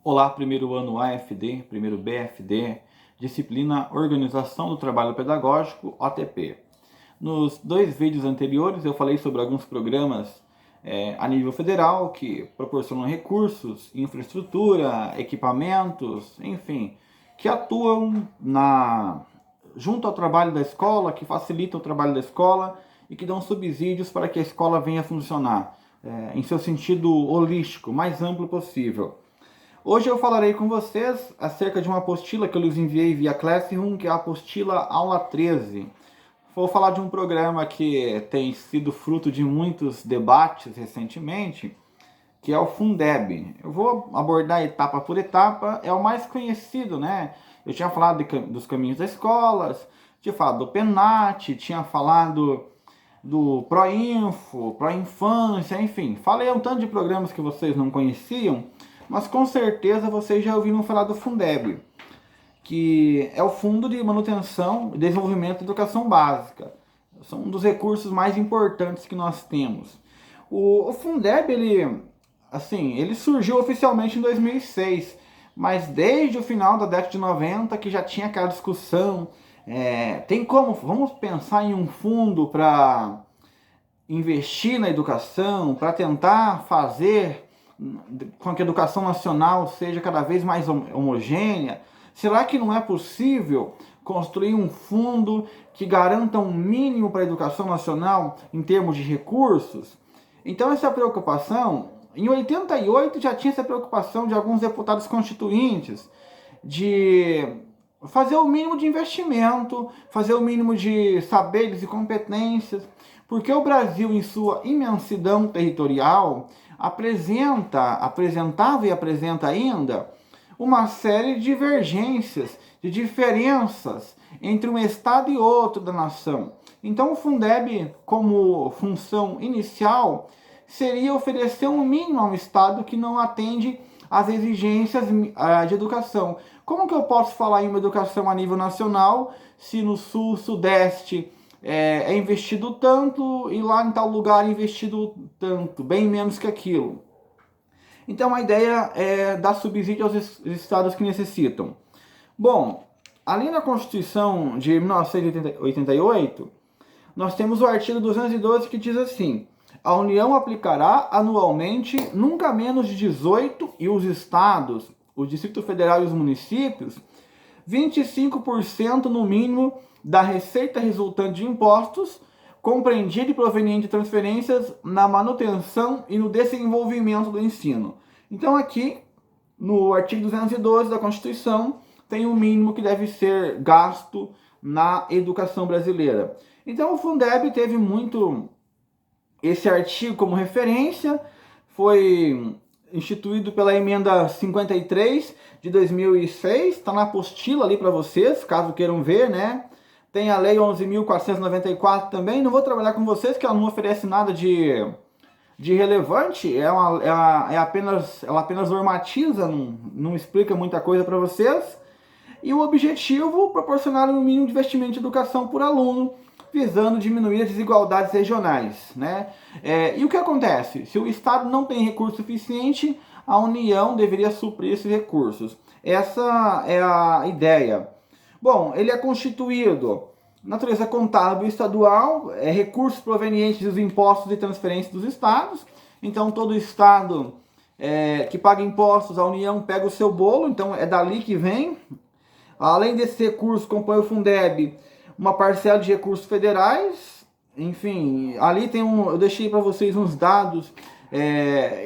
Olá, primeiro ano AFD, primeiro BFD, disciplina Organização do Trabalho Pedagógico, OTP. Nos dois vídeos anteriores eu falei sobre alguns programas a nível federal que proporcionam recursos, infraestrutura, equipamentos, enfim, que atuam junto ao trabalho da escola, que facilitam o trabalho da escola e que dão subsídios para que a escola venha a funcionar em seu sentido holístico, mais amplo possível. Hoje eu falarei com vocês acerca de uma apostila que eu lhes enviei via Classroom, que é a apostila Aula 13. Vou falar de um programa que tem sido fruto de muitos debates recentemente, que é o Fundeb. Eu vou abordar etapa por etapa, é o mais conhecido, né? Eu tinha falado dos caminhos das escolas, tinha falado do PENAT, tinha falado do Proinfo, Proinfância, enfim. Falei um tanto de programas que vocês não conheciam, mas com certeza vocês já ouviram falar do Fundeb, que é o Fundo de Manutenção e Desenvolvimento da Educação Básica. São um dos recursos mais importantes que nós temos. O Fundeb, ele surgiu oficialmente em 2006, mas desde o final da década de 90 que já tinha aquela discussão, vamos pensar em um fundo para investir na educação, para tentar fazer com que a educação nacional seja cada vez mais homogênea? Será que não é possível construir um fundo que garanta um mínimo para a educação nacional em termos de recursos? Então essa preocupação, em 88 já tinha essa preocupação de alguns deputados constituintes de fazer o mínimo de investimento, fazer o mínimo de saberes e competências, porque o Brasil, em sua imensidão territorial, apresentava e apresenta ainda uma série de divergências, de diferenças entre um estado e outro da nação. Então o Fundeb, como função inicial, seria oferecer um mínimo a um estado que não atende às exigências de educação. Como que eu posso falar em uma educação a nível nacional se no sul, sudeste é investido tanto e lá em tal lugar é investido tanto, bem menos que aquilo? Então a ideia é dar subsídio aos estados que necessitam. Bom, ali na Constituição de 1988, nós temos o artigo 212 que diz assim: a União aplicará anualmente nunca menos de 18 e os estados, o Distrito Federal e os municípios, 25% no mínimo da receita resultante de impostos, compreendida e proveniente de transferências na manutenção e no desenvolvimento do ensino. Então aqui, no artigo 212 da Constituição, tem um mínimo que deve ser gasto na educação brasileira. Então o Fundeb teve muito esse artigo como referência, foi instituído pela emenda 53 de 2006, está na apostila ali para vocês, caso queiram ver, né? Tem a lei 11.494 também, não vou trabalhar com vocês, que ela não oferece nada de relevante, ela apenas normatiza, não explica muita coisa para vocês. E o objetivo, proporcionar um mínimo de investimento em educação por aluno, visando diminuir as desigualdades regionais, né? E o que acontece? Se o Estado não tem recurso suficiente, a União deveria suprir esses recursos. Essa é a ideia. Bom, ele é constituído natureza contábil estadual, recursos provenientes dos impostos e transferências dos estados. Então todo estado que paga impostos, a União pega o seu bolo, então é dali que vem. Além desse recurso, compõe o Fundeb uma parcela de recursos federais. Enfim, ali eu deixei para vocês uns dados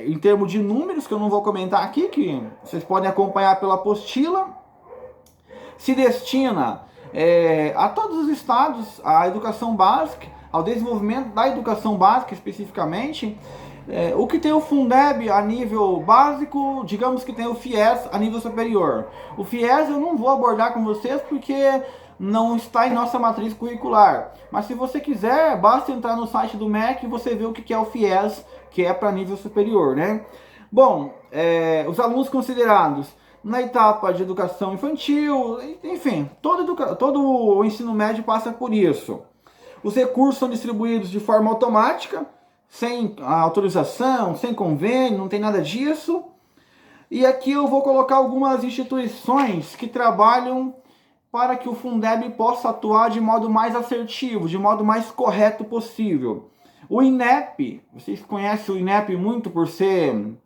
em termos de números, que eu não vou comentar aqui, que vocês podem acompanhar pela apostila. Se destina a todos os estados a educação básica, ao desenvolvimento da educação básica especificamente. O que tem o Fundeb a nível básico, digamos que tem o FIES a nível superior. O FIES eu não vou abordar com vocês porque não está em nossa matriz curricular. Mas se você quiser, basta entrar no site do MEC e você vê o que é o FIES, que é para nível superior, né? Bom, os alunos considerados na etapa de educação infantil, enfim, todo o ensino médio passa por isso. Os recursos são distribuídos de forma automática, sem autorização, sem convênio, não tem nada disso. E aqui eu vou colocar algumas instituições que trabalham para que o Fundeb possa atuar de modo mais assertivo, de modo mais correto possível. O INEP, vocês conhecem o INEP muito por ser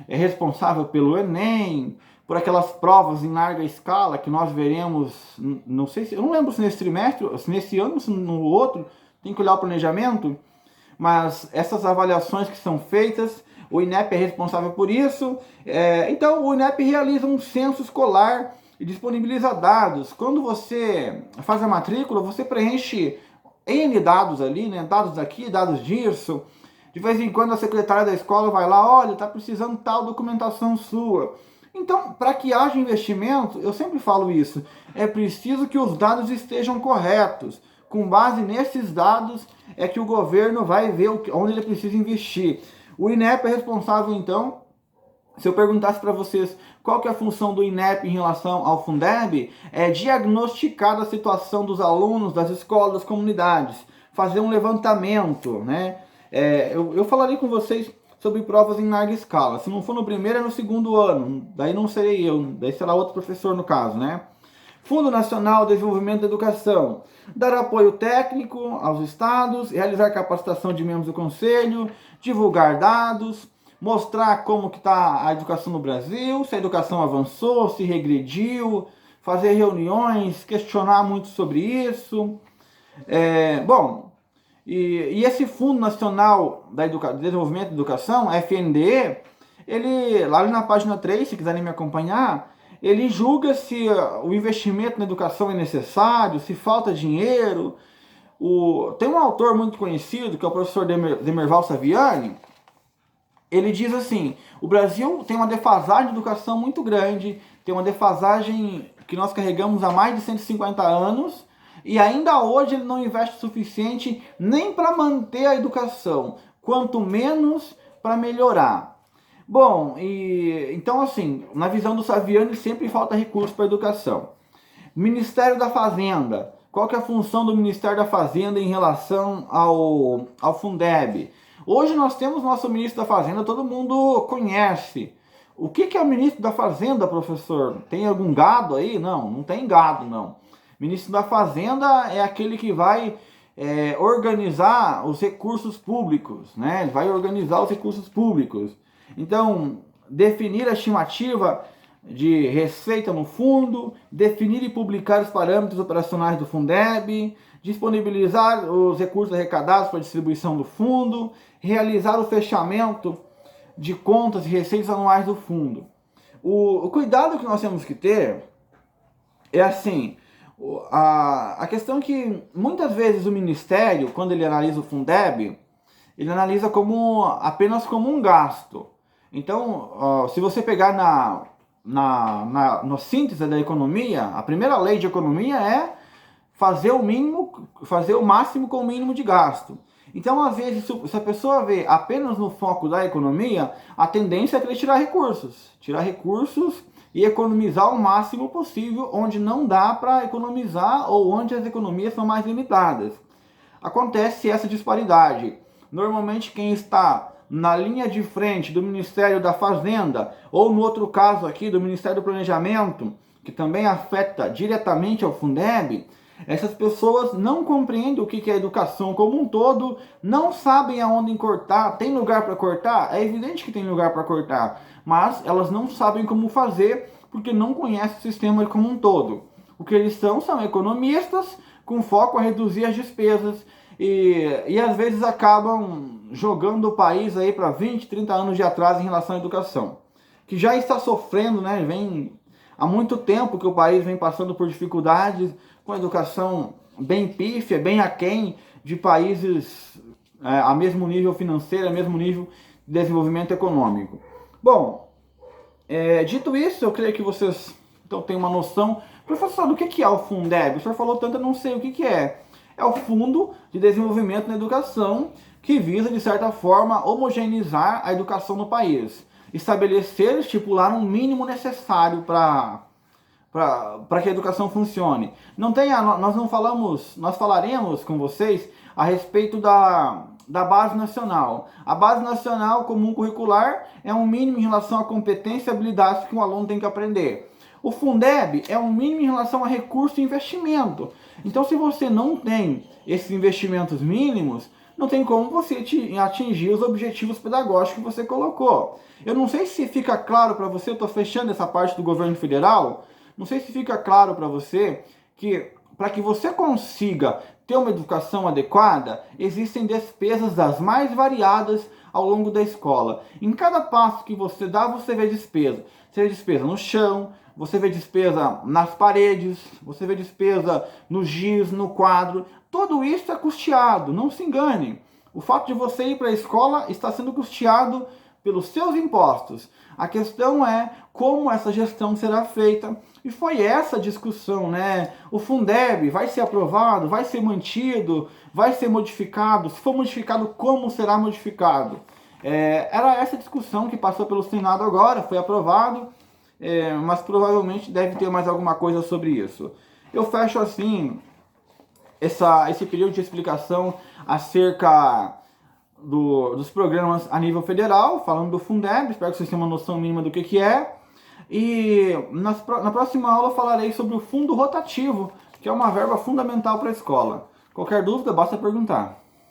responsável pelo Enem, por aquelas provas em larga escala que nós veremos, não sei se, eu não lembro se nesse trimestre, se nesse ano, se no outro, tem que olhar o planejamento, mas essas avaliações que são feitas, o INEP é responsável por isso. Então o INEP realiza um censo escolar e disponibiliza dados. Quando você faz a matrícula, você preenche N dados ali, né? Dados daqui, dados disso. De vez em quando a secretária da escola vai lá, olha, está precisando tal documentação sua. Então, para que haja investimento, eu sempre falo isso, é preciso que os dados estejam corretos. Com base nesses dados é que o governo vai ver onde ele precisa investir. O INEP é responsável, então, se eu perguntasse para vocês qual que é a função do INEP em relação ao Fundeb, é diagnosticar a situação dos alunos, das escolas, das comunidades, fazer um levantamento, né? Eu falarei com vocês sobre provas em larga escala. Se não for no primeiro, é no segundo ano. Daí não serei eu, daí será outro professor no caso, né? Fundo Nacional de Desenvolvimento da Educação. Dar apoio técnico aos estados, realizar capacitação de membros do conselho, divulgar dados, mostrar como que está a educação no Brasil, se a educação avançou, se regrediu, fazer reuniões, questionar muito sobre isso. E esse Fundo Nacional de Desenvolvimento da Educação, FNDE, ele, lá na página 3, se quiserem me acompanhar, ele julga se o investimento na educação é necessário, se falta dinheiro. Tem um autor muito conhecido, que é o professor Demerval Saviani, ele diz assim, o Brasil tem uma defasagem de educação muito grande, tem uma defasagem que nós carregamos há mais de 150 anos, e ainda hoje ele não investe o suficiente nem para manter a educação, quanto menos para melhorar. Bom, então assim, na visão do Saviani sempre falta recurso para a educação. Ministério da Fazenda. Qual que é a função do Ministério da Fazenda em relação ao Fundeb? Hoje nós temos nosso ministro da Fazenda, todo mundo conhece. O que é o ministro da Fazenda, professor? Tem algum gado aí? Não, não tem gado, não. Ministro da Fazenda é aquele que vai organizar os recursos públicos, né? Ele vai organizar os recursos públicos. Então, definir a estimativa de receita no fundo, definir e publicar os parâmetros operacionais do Fundeb, disponibilizar os recursos arrecadados para a distribuição do fundo, realizar o fechamento de contas e receitas anuais do fundo. O cuidado que nós temos que ter é assim, a questão que muitas vezes o Ministério, quando ele analisa o Fundeb, ele analisa apenas como um gasto. Então, se você pegar na síntese da economia, a primeira lei de economia é fazer o máximo com o mínimo de gasto. Então, às vezes, se a pessoa vê apenas no foco da economia, a tendência é querer tirar recursos e economizar o máximo possível onde não dá para economizar ou onde as economias são mais limitadas. Acontece essa disparidade. Normalmente quem está na linha de frente do Ministério da Fazenda, ou no outro caso aqui do Ministério do Planejamento, que também afeta diretamente ao Fundeb, essas pessoas não compreendem o que é a educação como um todo, não sabem aonde cortar. Tem lugar para cortar? É evidente que tem lugar para cortar, mas elas não sabem como fazer porque não conhecem o sistema como um todo. O que eles são economistas com foco a reduzir as despesas e às vezes acabam jogando o país aí para 20, 30 anos de atraso em relação à educação, que já está sofrendo, né? Vem há muito tempo que o país vem passando por dificuldades com a educação bem pífia, bem aquém de países a mesmo nível financeiro, a mesmo nível de desenvolvimento econômico. Bom, dito isso, eu creio que vocês então têm uma noção. Professor, do que é o Fundeb? O senhor falou tanto, eu não sei o que é. É o Fundo de Desenvolvimento na Educação, que visa, de certa forma, homogeneizar a educação no país. Estabelecer, estipular um mínimo necessário para que a educação funcione. Nós falaremos com vocês a respeito da Base Nacional. A Base Nacional Comum Curricular é um mínimo em relação à competência e habilidades que um aluno tem que aprender. O Fundeb é um mínimo em relação a recurso e investimento. Então, se você não tem esses investimentos mínimos, não tem como você atingir os objetivos pedagógicos que você colocou. Eu não sei se fica claro para você, eu estou fechando essa parte do governo federal, não sei se fica claro para você que para que você consiga ter uma educação adequada, existem despesas das mais variadas ao longo da escola. Em cada passo que você dá, você vê despesa. Você vê despesa no chão, você vê despesa nas paredes, você vê despesa no giz, no quadro. Tudo isso é custeado, não se engane. O fato de você ir para a escola está sendo custeado pelos seus impostos. A questão é como essa gestão será feita. E foi essa discussão, né? O Fundeb vai ser aprovado, vai ser mantido, vai ser modificado? Se for modificado, como será modificado? Era essa discussão que passou pelo Senado agora, foi aprovado, mas provavelmente deve ter mais alguma coisa sobre isso. Eu fecho assim esse período de explicação acerca dos programas a nível federal, falando do Fundeb, espero que vocês tenham uma noção mínima do que é. E na próxima aula eu falarei sobre o fundo rotativo, que é uma verba fundamental para a escola. Qualquer dúvida, basta perguntar.